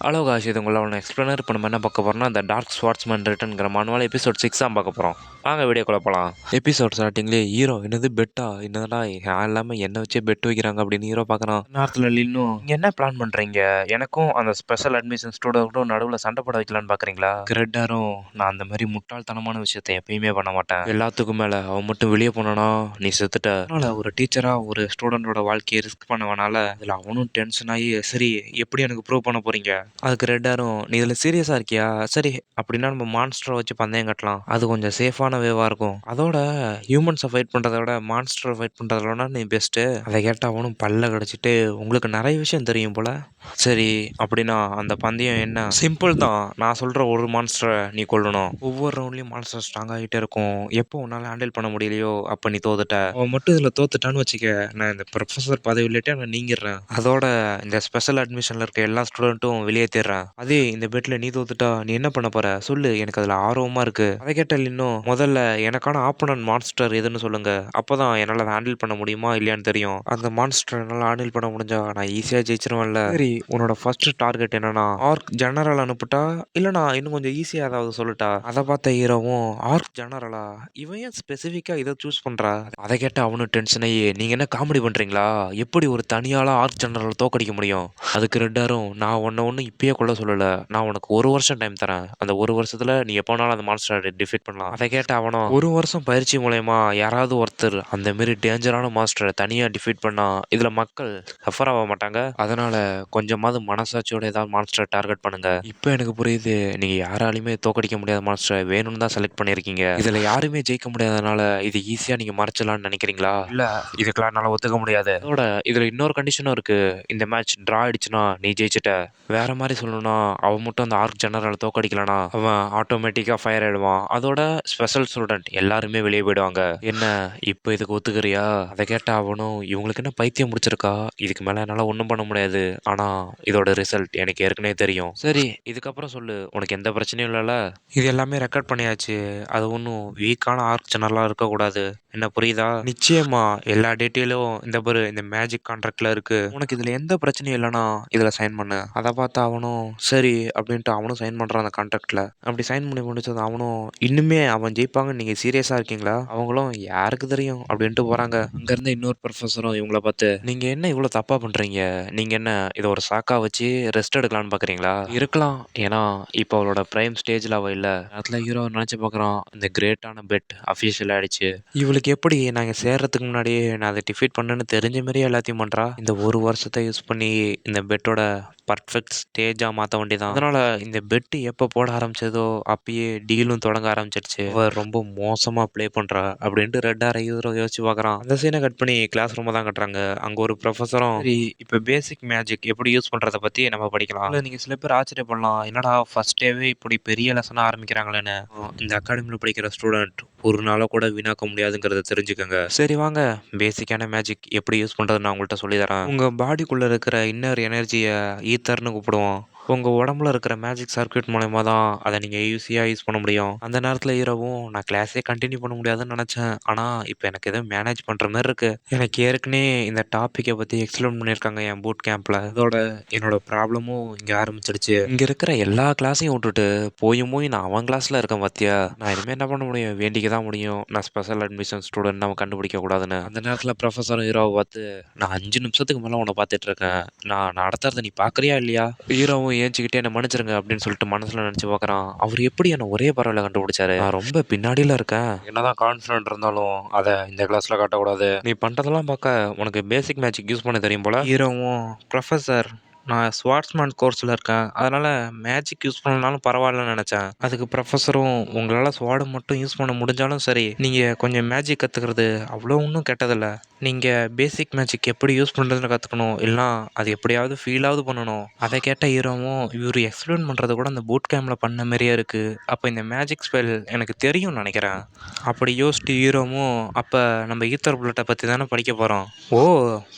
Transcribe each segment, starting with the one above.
Hello cash இது உங்களை ஒன்று எக்ஸ்பிளனர் இப்போ நம்ம என்ன பார்க்க போகிறோம்னா இந்த டார்க் ஸ்வாட்ஸ்மேன் ரிட்டர்ன்கிற மானுவல் எபிசோட் 6 தான் பார்க்க போகிறோம். வாங்க வீடியோக்குள்ள போகலாம். எபிசோட் ஸ்டார்டிங்லேயே ஹீரோ என்னது பெட்டா என்னடா யார் இல்லாமல் என்ன வச்சே பெட் வைக்கிறாங்க அப்படின்னு ஹீரோ பார்க்குறான். நேரத்தில் இன்னும் நீங்கள் என்ன பிளான் பண்ணுறீங்க? எனக்கும் அந்த ஸ்பெஷல் அட்மிஷன் ஸ்டூடெண்ட்டும் நடுவில் சண்டை போட வைக்கலான்னு பார்க்குறீங்களா? கிரெட்டாரும் நான் அந்த மாதிரி முட்டாள்தனமான விஷயத்தை எப்பயுமே பண்ண மாட்டேன். எல்லாத்துக்கும் மேலே அவன் மட்டும் வெளியே போனானா நீ செத்துட்ட. அதனால ஒரு டீச்சராக ஒரு ஸ்டூடெண்டோட வாழ்க்கையை ரிஸ்க் பண்ணவனால இதில் அவனும் டென்ஷன் ஆகி சரி எப்படி எனக்கு ப்ரூவ் பண்ண போறீங்க? அதுக்கு ரெட்டாரும் நீ இதில் சீரியஸாக இருக்கியா? சரி அப்படின்னா நம்ம மான்ஸ்டரை வச்சு பந்தயம் கட்டலாம், அது கொஞ்சம் சேஃபான வேவாக இருக்கும். அதோட ஹியூமன்ஸை ஃபைட் பண்ணுறத விட மான்ஸ்டரை ஃபைட் பண்ணுறதோட நீ பெஸ்ட்டு. அதை கேட்டால் அவனும் பல்ல கடிச்சிட்டு உங்களுக்கு நிறைய விஷயம் தெரியும் போல. சரி அப்படின்னா அந்த பந்தயம் என்ன? சிம்பிள் தான். நான் சொல்கிற ஒரு மான்ஸ்டரை நீ கொல்லணும். ஒவ்வொரு ரவுண்ட்லேயும் மான்ஸ்டர் ஸ்ட்ராங் ஆகிட்டே இருக்கும். எப்போ உன்னால் ஹேண்டில் பண்ண முடியலையோ அப்போ நீ தோத்துட்ட. அவன் மட்டும் இதில் தோத்துட்டான்னு வச்சுக்க, நான் இந்த ப்ரொஃபஸர் பதவியிலேட்டே நான் நீங்கிடுறேன். அதோட இந்த ஸ்பெஷல் அட்மிஷனில் இருக்க எல்லா ஸ்டூடெண்ட்டும் வெளியேற்றிடுறேன். அதே இந்த பெட்டில் நீ தோத்துட்டா நீ என்ன பண்ண போற சொல்லு, எனக்கு அதில் ஆர்வமாக இருக்கு. அதை கேட்டால் இன்னும் முதல்ல எனக்கான ஆப்பனன்ட் மான்ஸ்டர் எதுன்னு சொல்லுங்க, அப்போதான் என்னால் அதை ஹேண்டில் பண்ண முடியுமா இல்லையான்னு தெரியும். அந்த மான்ஸ்டர் என்னால் ஹேண்டில் பண்ண முடிஞ்சா நான் ஈஸியாக ஜெயிச்சிருவேன்ல. சரி உன்னோட ஃபர்ஸ்ட் டார்கெட் என்னன்னா ஆர்க் ஜெனரல் அனுப்பிட்டா இல்லை நான் இன்னும் கொஞ்சம் ஈஸியாக ஏதாவது சொல்லட்டா? அதை பார்த்த ஹீரோவும் ஆர்க் ஜெனரலா, இவன் ஏன் ஸ்பெசிஃபிக்காக இதை சூஸ் பண்ணுறா? அதை கேட்ட அவனும் டென்ஷன் ஆகி நீங்கள் என்ன காமெடி பண்ணுறீங்களா? எப்படி ஒரு தனியால ஆர்க் ஜெனரல் தோக்கடிக்க முடியும்? அதுக்கு ரெட்டாரும் நான் உன்னை ஒன்றும் இப்பயே கொள்ள சொல்லலை, நான் உனக்கு ஒரு வருஷம் டைம் தரேன். அந்த ஒரு வருஷத்தில் நீ எப்போனாலும் அந்த மான்ஸ்டரை டிஃபீட் பண்ணலாம். அதை கேட்ட அவனும் ஒரு வருஷம் பயிற்சி மூலயமா யாராவது ஒருத்தர் அந்த மாரி டேஞ்சரான மாஸ்டரை தனியாக டிஃபீட் பண்ணா இதில் மக்கள் சஃபர் ஆக மாட்டாங்க. அதனால கொஞ்சமாவது மனசாட்சியோட ஏதாவது மான்ஸ்டரை டார்கெட் பண்ணுங்க. இப்போ எனக்கு புரியுது நீங்கள் யாராலையுமே தோக்கடிக்க முடியாத மான்ஸ்டரை வேணும்னு தான் செலக்ட் பண்ணியிருக்கீங்க. இதில் யாருமே ஜெயிக்க முடியாதனால இது ஈஸியாக நீங்கள் மறைச்சலாம்னு நினைக்கிறீங்களா? இல்லை இதுக்கெல்லாம் என்னால் ஒத்துக்க முடியாது. அதோட இதில் இன்னொரு கண்டிஷனும் இருக்கு. இந்த மேட்ச் ட்ரா ஆயிடுச்சுன்னா நீ ஜெயிச்சிட்ட. வேற மாதிரி சொல்லணும்னா அவன் மட்டும் அந்த ஆர்க் ஜெனரல் தோக்கடிக்கலனா அவன் ஆட்டோமேட்டிக்காக ஃபயர் ஆயிடுவான். அதோட ஸ்பெஷல் ஸ்டூடெண்ட் எல்லாருமே வெளியே போயிடுவாங்க. என்ன இப்போ இதுக்கு ஒத்துக்கிறியா? அதை கேட்ட அவனும் இவங்களுக்கு என்ன பைத்தியம் முடிச்சிருக்கா, இதுக்கு மேலே என்னால் ஒன்றும் பண்ண முடியாது, ஆனால் இதோட ரிசல்ட் எனக்கு ஏற்கனவே தெரியும். சரி இதுக்கப்புறம் சொல்லு, உனக்கு எந்த பிரச்சனையும் இல்லைல்ல? இது எல்லாமே ரெக்கார்ட் பண்ணியாச்சு. அது ஒன்றும் வீக்கான ஆர்க் ஜெனரலாக இருக்கக்கூடாது, என்ன புரியுதா? நிச்சயமா எல்லா டீட்டெயிலும் இந்த பாரு இந்த மேஜிக் கான்ட்ராக்ட்ல இருக்கு. உனக்கு இதுல எந்த பிரச்சனையும் இல்லைனா இதுல சைன் பண்ணு. அதை பார்த்து அவனும் சரி அப்படின்ட்டு அவனும் சைன் பண்றான் அந்த கான்ட்ராக்ட்ல. அப்படி சைன் பண்ணி முடிச்சது அவனும் இன்னுமே அவன் ஜெயிப்பாங்க நீங்க சீரியஸா இருக்கீங்களா? அவங்களும் யாருக்கு தெரியும் அப்படின்ட்டு போறாங்க. அங்க இருந்து இன்னொரு ப்ரொஃபஸரும் இவங்கள பார்த்து நீங்க என்ன இவ்வளவு தப்பா பண்றீங்க? நீங்க என்ன இதை ஒரு சாக்கா வச்சு ரெஸ்ட் எடுக்கலாம்னு பாக்குறீங்களா? இருக்கலாம், ஏன்னா இப்போ அவளோட பிரைம் ஸ்டேஜ்ல அவ இல்ல. அதுல ஹீரோ நினைச்சு பார்க்குறான் இந்த கிரேட்டான பெட் அஃபிஷியல் ஆயிடுச்சு. இவளுக்கு எப்படி நாங்கள் சேர்றதுக்கு முன்னாடியே நான் அதை டிஃபீட் பண்ணேன்னு தெரிஞ்ச மாதிரியே எல்லாத்தையும் பண்ணுறா. இந்த ஒரு வருஷத்தை யூஸ் பண்ணி இந்த பெட்டோட பர்ஃபெக்ட் ஸ்டேஜாக மாற்ற வேண்டியதான். அதனால் இந்த பெட்டு எப்போ போட ஆரம்பிச்சதோ அப்பயே டீலும் தொடங்க ஆரம்பிச்சிடுச்சு. அவள் ரொம்ப மோசமாக ப்ளே பண்ணுறா அப்படின்ட்டு ரெட்டார ஹீரோ யோசிச்சு பார்க்குறான். அந்த சீனை கட் பண்ணி கிளாஸ் ரூமை தான் கட்டுறாங்க. அங்கே ஒரு ப்ரொஃபஸரும் சரி இப்போ பேசிக் மேஜிக் எப்படி யூஸ் பண்ணுறதை பற்றி நம்ம படிக்கலாம். இல்லை நீங்கள் சில பேர் ஆச்சரியப்படலாம், என்னடா ஃபர்ஸ்ட் டேவே இப்படி பெரிய லெசனாக ஆரம்பிக்கிறாங்களேன்னு. இந்த அகாடமியில் படிக்கிற ஸ்டூடெண்ட் ஒரு நாளை கூட வீணாக்க முடியாதுங்கிறத தெரிஞ்சுக்கோங்க. சரி வாங்க பேசிக்கான மேஜிக் எப்படி யூஸ் பண்ணுறது நான் உங்கள்கிட்ட சொல்லி தரேன். உங்கள் பாடிக்குள்ளே இருக்கிற இன்னர் எனர்ஜியை ஈத்தர்னு கூப்பிடுவோம். உங்கள் உடம்புல இருக்கிற மேஜிக் சர்க்யூட் மூலயமா தான் அதை நீங்கள் ஈஸியாக யூஸ் பண்ண முடியும். அந்த நேரத்தில் இரவும் நான் கிளாஸே கண்டினியூ பண்ண முடியாதுன்னு நினச்சேன், ஆனால் இப்போ எனக்கு எதுவும் மேனேஜ் பண்ணுற மாதிரி இருக்கு. எனக்கு ஏற்கனவே இந்த டாப்பிக்கை பற்றி எக்ஸ்பிளைன் பண்ணியிருக்காங்க என் பூட் கேம்பில். அதோட என்னோட ப்ராப்ளமும் இங்கே ஆரம்பிச்சிடுச்சு. இங்கே இருக்கிற எல்லா கிளாஸையும் விட்டுட்டு போய் நான் அவன் கிளாஸில் இருக்கேன் பார்த்தியா. நான் இனிமேல் என்ன பண்ண முடியும், வேண்டிக்க தான் முடியும் நான் ஸ்பெஷல் அட்மிஷன் ஸ்டூடெண்ட் நம்ம கண்டுபிடிக்க கூடாதுன்னு. அந்த நேரத்தில் ப்ரொஃபஸர் ஹீரோவை பார்த்து நான் 5 நிமிஷத்துக்கு மேலே உன்னை பார்த்துட்டு இருக்கேன், நான் நடத்துறத நீ பார்க்குறியா இல்லையா? ஹீரோவும் ஏஞ்சிக்கிட்டே என்ன மன்னிச்சிருங்க அப்படின்னு சொல்லிட்டு மனசில் நினச்சி பார்க்குறான். அவர் எப்படி என்னை ஒரே பரவாயில்ல கண்டுபிடிச்சாரு? நான் ரொம்ப பின்னாடியில் இருக்கேன், என்னதான் கான்ஃபிடென்ட் இருந்தாலும் அதை இந்த கிளாஸில் காட்டக்கூடாது. நீ பண்ணுறதெல்லாம் பார்க்க உனக்கு பேசிக் மேஜிக் யூஸ் பண்ண தெரியும் போல. ஹீரோவும் ப்ரொஃபஸர் நான் ஸ்வாட்ஸ்மேன் கோர்ஸில் இருக்கேன், அதனால் மேஜிக் யூஸ் பண்ணலனாலும் பரவாயில்லன்னு நினச்சேன். அதுக்கு ப்ரொஃபஸரும் உங்களால் ஸ்வாடை மட்டும் யூஸ் பண்ண முடிஞ்சாலும் சரி, நீங்கள் கொஞ்சம் மேஜிக் கற்றுக்கிறது அவ்வளோ ஒன்றும் கெட்டதில்லை. நீங்கள் பேசிக் மேஜிக் எப்படி யூஸ் பண்ணுறதுன்னு கற்றுக்கணும், இல்லைனா அது எப்படியாவது ஃபீலாவது பண்ணணும். அதை கேட்ட ஹீரோவும் இவர் எக்ஸ்பிளைன் பண்ணுறது கூட அந்த பூட் கேம்பில் பண்ண மாதிரியே இருக்குது, அப்போ இந்த மேஜிக் ஸ்பெல் எனக்கு தெரியும்னு நினைக்கிறேன். அப்படி யோசிச்சுட்டு ஹீரோவும் அப்போ நம்ம ஈத்தர் புல்லட்டை பற்றி தானே படிக்க போகிறோம். ஓ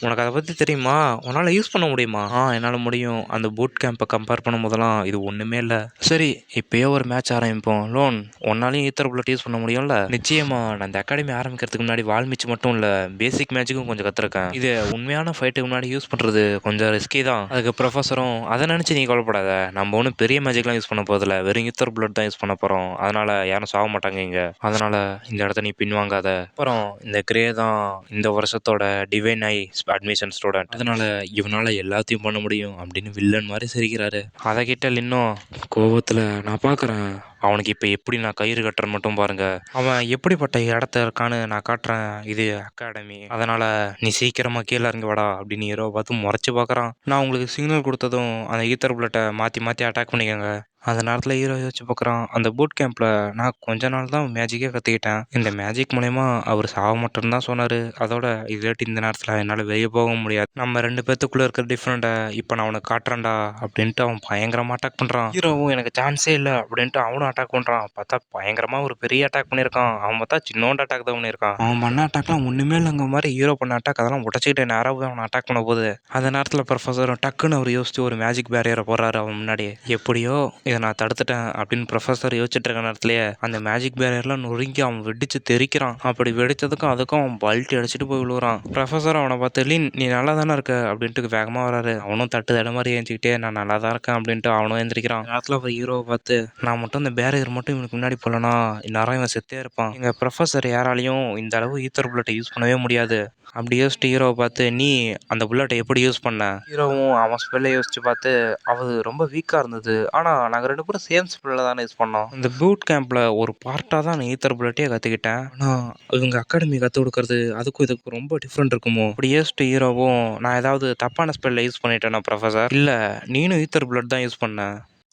உனக்கு அதை பற்றி தெரியுமா, உன்னால் யூஸ் பண்ண முடியுமா? என்னால் முடியும். அந்த பூட் கேம்பை கம்பேர் பண்ணும்போதெல்லாம் இது ஒன்றுமே இல்லை. சரி, இப்போயே ஒரு மேட்ச் ஆரம்பிப்போம். லோன், உன்னாலையும் ஈத்தர் புல்லட் யூஸ் பண்ண முடியும்ல? நிச்சயமா. நான் இந்த அகாடமி ஆரம்பிக்கிறதுக்கு முன்னாடி வால்மிச்சு மட்டும் இல்லை, பேசிக் மேஜிக்கும் கொஞ்சம் கற்றுருக்கேன். இது உண்மையான ஃபைட்டுக்கு முன்னாடி யூஸ் பண்ணுறது கொஞ்சம் ரிஸ்கி தான். அதுக்கு ப்ரொஃபஸரும் அதை நினச்சி நீ கவலைப்படாத, நம்ம ஒன்றும் பெரிய மேஜிக்லாம் யூஸ் பண்ண போதில்ல, வெறும் ஈத்தர் புல்லட் தான் யூஸ் பண்ண போகிறோம். அதனால் யாரும் சாக மாட்டாங்க இங்கே. அதனால் இந்த இடத்த நீ பின்வாங்காத. அப்புறம் இந்த கிரே தான் இந்த வருஷத்தோட டிவைன் ஐ அட்மிஷன் ஸ்டூடெண்ட். அதனால் இவனால் எல்லாத்தையும் பண்ண முடியும் அப்படின்னு வில்லன் மாதிரி சிரிக்கிறாரு. அதை கிட்ட இன்னும் கோபத்தில் நான் பார்க்குறேன், அவனுக்கு இப்போ எப்படி நான் கயிறு கட்டுறேன்னு மட்டும் பாருங்க. அவன் எப்படிப்பட்ட இடத்த இருக்கான்னு நான் காட்டுறேன். இது அகாடமி, அதனால நீ சீக்கிரமா கீழே இறங்கி வாடா அப்படின்னு ஹீரோ பார்த்து முறைச்சு பார்க்குறான். நான் உங்களுக்கு சிக்னல் கொடுத்ததும் அந்த ஈத்தர் புல்லட்டை மாற்றி மாற்றி அட்டாக் பண்ணிக்கோங்க. அந்த நேரத்தில் ஹீரோ யோசிச்சு பார்க்குறான், அந்த பூட் கேம்பில் நான் கொஞ்ச நாள் தான் மேஜிக்கே கற்றுக்கிட்டேன். இந்த மேஜிக் மூலயமா அவர் சாக மட்டும்தான் சொன்னார். அதோட இல்லாட்டி இந்த நேரத்தில் என்னால் வெளியே போக முடியாது. நம்ம ரெண்டு பேர்த்துக்குள்ளே இருக்கிற டிஃப்ரெண்ட்டை இப்போ நான் அவனுக்கு காட்டுறேன்டா அப்படின்ட்டு அவன் பயங்கரமாக அட்டாக் பண்ணுறான். ஹீரோவும் எனக்கு சான்ஸே இல்லை அப்படின்ட்டு அவனும் அட்டாக் பண்ணுறான். பார்த்தா பயங்கரமாக ஒரு பெரிய அட்டாக் பண்ணியிருக்கான். அவன் பார்த்தா சின்னோண்டு அட்டாக் தான் பண்ணியிருக்கான். அவன் பண்ண அட்டாக்லாம் ஒன்றுமே இல்லைங்க மாதிரி ஹீரோ பண்ண அட்டாக் அதெல்லாம் உடச்சிக்கிட்டு நேராக அவனை அட்டாக் பண்ண போகுது. அந்த நேரத்தில் ப்ரொஃபஸர் டக்குன்னு அவர் யோசிச்சு ஒரு மேஜிக் பேரியரை போடுறாரு அவன் முன்னாடி. எப்படியோ இதை நான் தடுத்துட்டேன் அப்படின்னு ப்ரொஃபஸர் யோசிச்சுட்டு இருக்க நேரத்துலேயே அந்த மேஜிக் பேரியர்லாம் நொறுங்கி அவன் வெடிச்சு தெரிக்கிறான். அப்படி வெடித்ததுக்கும் அதுக்கும் அவன் பல்ட்டி அடிச்சுட்டு போய் விழுவுறான். ப்ரொஃபஸர் அவனை பார்த்து, லீன் நீ நல்லா தானே இருக்க அப்படின்ட்டு வேகமாக வராரு. அவனும் தட்டு தட மாதிரி ஏஞ்சிக்கிட்டே நான் நல்லா தான் இருக்கேன் அப்படின்ட்டு அவனும் எழுந்திரிக்கிறான். நேரத்தில் அவர் ஹீரோவை பார்த்து, நான் மட்டும் இந்த பேரியர் மட்டும் இவனுக்கு முன்னாடி போலனா இந்நேரம் இவன் செத்தே இருப்பான். எங்கள் ப்ரொஃபஸர் யாராலையும் இந்த அளவு ஈத்தர் புல்லட்டை யூஸ் பண்ணவே முடியாது. அப்படி யோசிச்சுட்டு ஹீரோவை பார்த்து, நீ அந்த புல்லட்டை எப்படி யூஸ் பண்ண? ஹீரோவும் அவன் ஸ்பெல்லை யோசிச்சு பார்த்து, அது ரொம்ப வீக்காக இருந்தது, ஆனால் நாங்கள் ரெண்டு பேரும் சேம் ஸ்பெல்லில் தானே யூஸ் பண்ணோம். இந்த பூட் கேம்பில் ஒரு பார்ட்டாக தான் நான் ஈத்தர் புல்லட்டே கற்றுக்கிட்டேன். ஆனால் இவங்க அகாடமி கற்றுக் கொடுக்கறது அதுக்கும் இதுக்கும் ரொம்ப டிஃப்ரெண்ட் இருக்குமோ? அப்படி யோசிச்சுட்டு ஹீரோவும், நான் ஏதாவது தப்பான ஸ்பெல்லை யூஸ் பண்ணிட்டேன்னா ப்ரொஃபஸர்? இல்லை, நீனும் ஈத்தர் புல்லட் தான் யூஸ் பண்ண,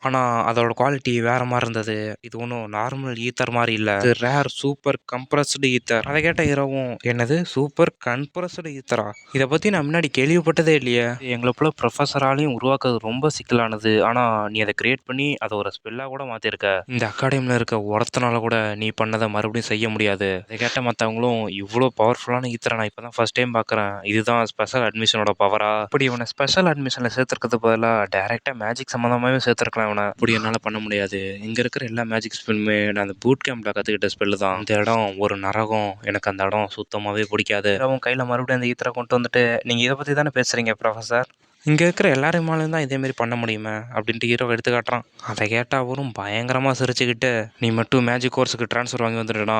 ஆனால் அதோட குவாலிட்டி வேறு மாதிரி இருந்தது. இது ஒன்றும் நார்மல் ஈத்தர் மாதிரி இல்லை, இது ரேர் சூப்பர் கம்ப்ரஸ்டு ஈத்தர். அதை கேட்ட ஹீரோவும், என்னது சூப்பர் கம்ப்ரஸ்டு ஈத்தரா? இதை பற்றி நான் முன்னாடி கேள்விப்பட்டதே இல்லையே. எங்களை போல ப்ரொஃபஸராலையும் உருவாக்குறது ரொம்ப சிக்கலானது. ஆனால் நீ அதை கிரியேட் பண்ணி அதை ஒரு ஸ்பெல்லாக கூட மாற்றிருக்க. இந்த அகாடமியில் இருக்க ஒருத்தனால கூட நீ பண்ணதை மறுபடியும் செய்ய முடியாது. அதை கேட்ட மற்றவங்களும், இவ்வளோ பவர்ஃபுல்லான ஈத்தரை நான் இப்போ தான் ஃபர்ஸ்ட் டைம் பார்க்குறேன். இதுதான் ஸ்பெஷல் அட்மிஷனோட பவரா? இப்படி இவனை ஸ்பெஷல் அட்மிஷனில் சேர்த்துருக்கிறது பதிலாக டேரெக்டாக மேஜிக் சம்மந்தமாகவே சேர்த்துருக்கலாம். அப்படி என்னால் பண்ண முடியாது. இங்கே இருக்கிற எல்லா மேஜிக் ஸ்பெல்லுமே நான் அந்த பூட் கேம்பில் கற்றுக்கிட்ட ஸ்பெல்லு தான். இந்த இடம் ஒரு நரகம், எனக்கு அந்த இடம் சுத்தமாகவே பிடிக்காது. அவன் கையில் மறுபடியும் அந்த ஈத்தரை கொண்டு வந்துட்டு, நீங்கள் இதை பற்றி தானே பேசுகிறீங்க ப்ரொஃபஸர்? இங்கே இருக்கிற எல்லாருமாலும் தான் இதேமாரி பண்ண முடியுமா அப்படின்ட்டு ஹீரோ எடுத்து காட்டுறான். அதை கேட்டால் அவரும் பயங்கரமாக சிரிச்சுக்கிட்டு, நீ மட்டும் மேஜிக் கோர்ஸுக்கு ட்ரான்ஸ்ஃபர் வாங்கி வந்துட்டுனா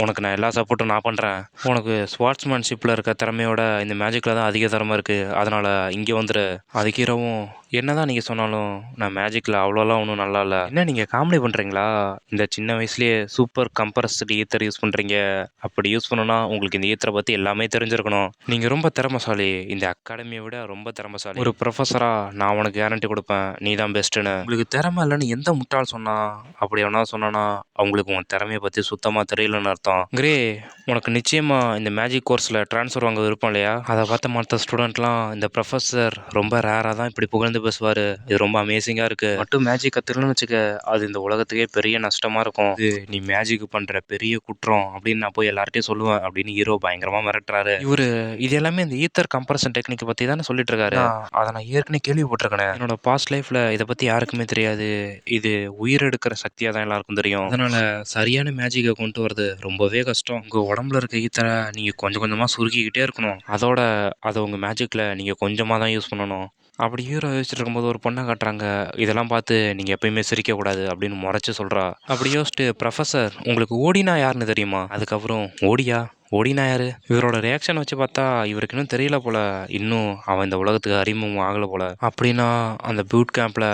உனக்கு நான் எல்லா சப்போர்ட்டும் நான் பண்ணுறேன். உனக்கு ஸ்போர்ட்ஸ்மேன்ஷிப்பில் இருக்க திறமையோட இந்த மேஜிக்கில் தான் அதிக திறமை இருக்குது, அதனால் இங்கே வந்துடு. அதுக்கு ஹீரோவும், என்னதான் நீங்கள் சொன்னாலும் நான் மேஜிக்கில் அவ்வளோலாம் ஒன்றும் நல்லா இல்லை. என்ன நீங்கள் காமெடி பண்ணுறீங்களா? இந்த சின்ன வயசுலேயே சூப்பர் கம்ப்ரஸ்டு ஈத்தர் யூஸ் பண்ணுறீங்க. அப்படி யூஸ் பண்ணணும்னா உங்களுக்கு இந்த ஈத்தரை பற்றி எல்லாமே தெரிஞ்சிருக்கணும். நீங்கள் ரொம்ப திறமைசாலி, இந்த அகாடமியை விட ரொம்ப திறமைசாலி. ஒரு ப்ரொஃபஸரா நான் உனக்கு கேரண்டி கொடுப்பேன், நீ தான் பெஸ்ட்டுன்னு. உங்களுக்கு திறமை இல்லைன்னு எந்த முட்டாள் சொன்னா? அப்படி எவனா சொன்னானா அவங்களுக்கு உன் திறமையை பற்றி சுத்தமாக தெரியலன்னு அர்த்தம். கிரே, உனக்கு நிச்சயமாக இந்த மேஜிக் கோர்ஸில் ட்ரான்ஸ்ஃபர் வாங்க விருப்பம் இல்லையா? அதை பார்த்த மற்ற ஸ்டூடெண்ட்லாம், இந்த ப்ரொஃபஸர் ரொம்ப ரேராக தான் இப்படி புகழ்ந்து பேசுவார், இது ரொம்ப அமேசிங்காக இருக்குது. மட்டும் மேஜிக் கற்றுக்கணும்னு வச்சுக்க, அது இந்த உலகத்துக்கே பெரிய நஷ்டமாக இருக்கும். இது நீ மேஜிக் பண்ணுற பெரிய குற்றம் அப்படின்னு நான் போய் எல்லார்ட்டையும் சொல்லுவேன் அப்படின்னு ஹீரோ பயங்கரமாக மிரட்டுறாரு. இவர் இது எல்லாமே இந்த ஈத்தர் கம்ப்ரஷன் டெக்னிக் பற்றி தானே சொல்லிட்டு இருக்காரு. அதை நான் ஏற்கனவே கேள்விப்பட்டிருக்கேன். என்னோட பாஸ்ட் லைஃப்பில் இதை பற்றி யாருக்குமே தெரியாது. இது உயிர் எடுக்கிற சக்தியாக தான் எல்லாருக்கும் தெரியும். அதனால் சரியான மேஜிக்கை கொண்டு வரது ரொம்பவே கஷ்டம். உங்கள் உடம்புல இருக்க ஈத்தரை நீங்கள் கொஞ்சம் கொஞ்சமாக சுருக்கிக்கிட்டே இருக்கணும். அதோட அதை உங்கள் மேஜிக்கில் நீங்கள் கொஞ்சமாக தான் யூஸ் பண்ணணும். அப்படி ஹீரோ யோசிச்சுட்டு இருக்கும்போது ஒரு பொண்ணை காட்டுறாங்க. இதெல்லாம் பார்த்து நீங்கள் எப்பயுமே சிரிக்கக்கூடாது அப்படின்னு முறைச்சி சொல்கிறா. அப்படி யோசிச்சுட்டு, ப்ரொஃபஸர் உங்களுக்கு ஓடினா யாருன்னு தெரியுமா? அதுக்கப்புறம் ஓடியா? ஓடினா யாரு? இவரோட ரியாக்ஷன் வச்சு பார்த்தா இவருக்கு இன்னும் தெரியல போல, இன்னும் அவன் இந்த உலகத்துக்கு அறிமுகம் ஆகலை போல. அப்படின்னா அந்த பூட் கேம்பில்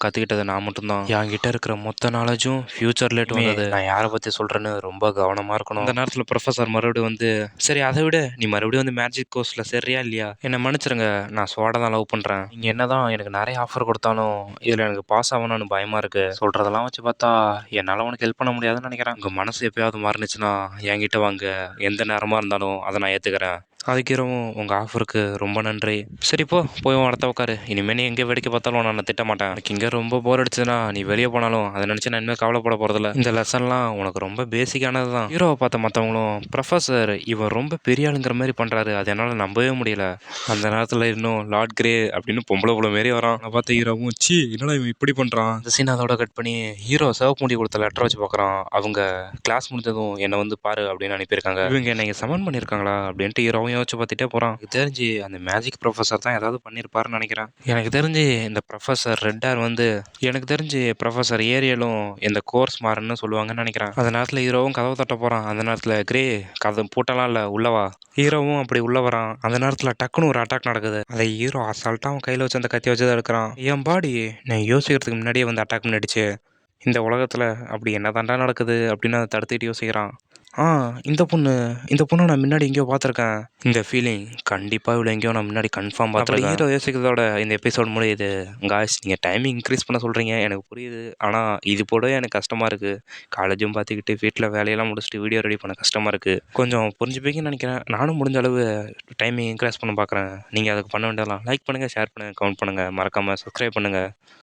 கற்றுக்கிட்டது நான் மட்டும்தான். என்கிட்ட இருக்கிற மொத்த நாலேஜும் ஃபியூச்சர்லேட்டு வந்தது. நான் யாரை பற்றி சொல்கிறேன்னு ரொம்ப கவனமாக இருக்கணும். அந்த நேரத்தில் ப்ரொஃபஸர் மறுபடியும் வந்து, சரி அதை விட நீ மறுபடியும் வந்து மேஜிக் கோர்ஸில் சரியா இல்லையா? என்னை மன்னிச்சிருங்க, நான் சோடா தான் லவ் பண்ணுறேன். நீங்கள் என்ன தான் எனக்கு நிறைய ஆஃபர் கொடுத்தாலும் இதில் எனக்கு பாஸ் ஆகணும்னு பயமாக இருக்குது. சொல்கிறதெல்லாம் வச்சு பார்த்தா என்னால் உனக்கு ஹெல்ப் பண்ண முடியாதுன்னு நினைக்கிறேன். உங்கள் மனசு எப்பயாவது மாறுனுச்சுன்னா என்கிட்ட வாங்க, எந்த நேரமாக இருந்தாலும் அதை நான் ஏற்றுக்கிறேன். அதுக்கு ஹீரோவும் உங்கள் ஆஃபருக்கு ரொம்ப நன்றி. சரி போய் உன் இடத்த உட்காரு. இனிமேல் நீ எங்கே வேடிக்கை பார்த்தாலும் நான் திட்ட மாட்டேன். எனக்கு இங்கே ரொம்ப போர் அடிச்சதுன்னா நீ வெளியே போனாலும் அதை நினச்சி நான் இனிமேல் கவலைப்பட போகிறதில்ல. இந்த லெசன்லாம் உனக்கு ரொம்ப பேசிக்கானது தான். ஹீரோவை பார்த்த மற்றவங்களும் ப்ரொஃபஸர் இவர் ரொம்ப பெரிய ஆளுங்கிற மாதிரி பண்ணுறாரு, அது என்னால் நம்பவே முடியல. அந்த நேரத்தில் இன்னும் லார்ட் கிரே அப்படின்னு பொம்பளை புள்ள மாரி வரான். அதை பார்த்த ஹீரோவும் சி என்னடா இவன் இப்படி பண்ணுறான். இந்த சீன் அதோட கட் பண்ணி ஹீரோ சிவப்பு முடி கொடுத்த லெட்டர் வச்சு பார்க்குறான். அவங்க கிளாஸ் முடிஞ்சதும் என்னை வந்து பாரு அப்படின்னு அனுப்பியிருக்காங்க. இவங்க என்னை சமன் பண்ணியிருக்காங்களா அப்படின்ட்டு ஹீரோவும் யோசிச்சு பார்த்துட்டே போகிறான். எனக்கு தெரிஞ்சு அந்த மேஜிக் ப்ரொஃபஸர் தான் ஏதாவது பண்ணியிருப்பாருன்னு நினைக்கிறேன். எனக்கு தெரிஞ்சு இந்த ப்ரொஃபஸர் ரெட் ஹேர் வந்து எனக்கு தெரிஞ்சு ப்ரொஃபஸர் ஏரியலும் இந்த கோர்ஸ் மாறுன்னு சொல்லுவாங்கன்னு நினைக்கிறேன். அந்த நேரத்தில் ஹீரோவும் கதவை தட்ட போகிறான். அந்த நேரத்தில் கிரே கதை பூட்டலாம் இல்லை உள்ளவா. ஹீரோவும் அப்படி உள்ள வரான். அந்த நேரத்தில் டக்குன்னு ஒரு அட்டாக் நடக்குது. அதை ஹீரோ அசால்ட்டாக அவன் கையில் வச்சு அந்த கத்தி வச்சு தான் எடுக்கிறான். என் பாடி நான் யோசிக்கிறதுக்கு முன்னாடியே வந்து அட்டாக் பண்ணிடுச்சு. இந்த உலகத்தில் அப்படி என்ன தாண்டா நடக்குது அப்படின்னு அதை தடுத்துக்கிட்டு யோசிக்கிறான். இந்த பொண்ணை நான் முன்னாடி எங்கேயோ பார்த்துருக்கேன். இந்த ஃபீலிங் கண்டிப்பாக இவ்வளோ எங்கேயோ நான் முன்னாடி கன்ஃபார்ம் பார்த்துருக்கேன். ஹீரோ யோசிக்கிறதோட இந்த எபிசோட் முடியுது. காய்ஸ் நீங்கள் டைமிங் இன்க்ரீஸ் பண்ண சொல்கிறீங்க, எனக்கு புரியுது. ஆனால் இது போடவே எனக்கு கஷ்டமாக இருக்குது. காலேஜும் பார்த்துக்கிட்டு வீட்டில் வேலையெல்லாம் முடிச்சுட்டு வீடியோ ரெடி பண்ண கஷ்டமாக இருக்குது. கொஞ்சம் புரிஞ்சுப்பீங்கன்னு நினைக்கிறேன். நானும் முடிஞ்ச அளவு டைமிங் இன்க்ரீஸ் பண்ண பார்க்குறேன். நீங்கள் அதுக்கு பண்ண வேண்டியதெல்லாம் லைக் பண்ணுங்கள், ஷேர் பண்ணுங்கள், கமெண்ட் பண்ணுங்கள், மறக்காமல் சப்ஸ்கிரைப் பண்ணுங்கள்.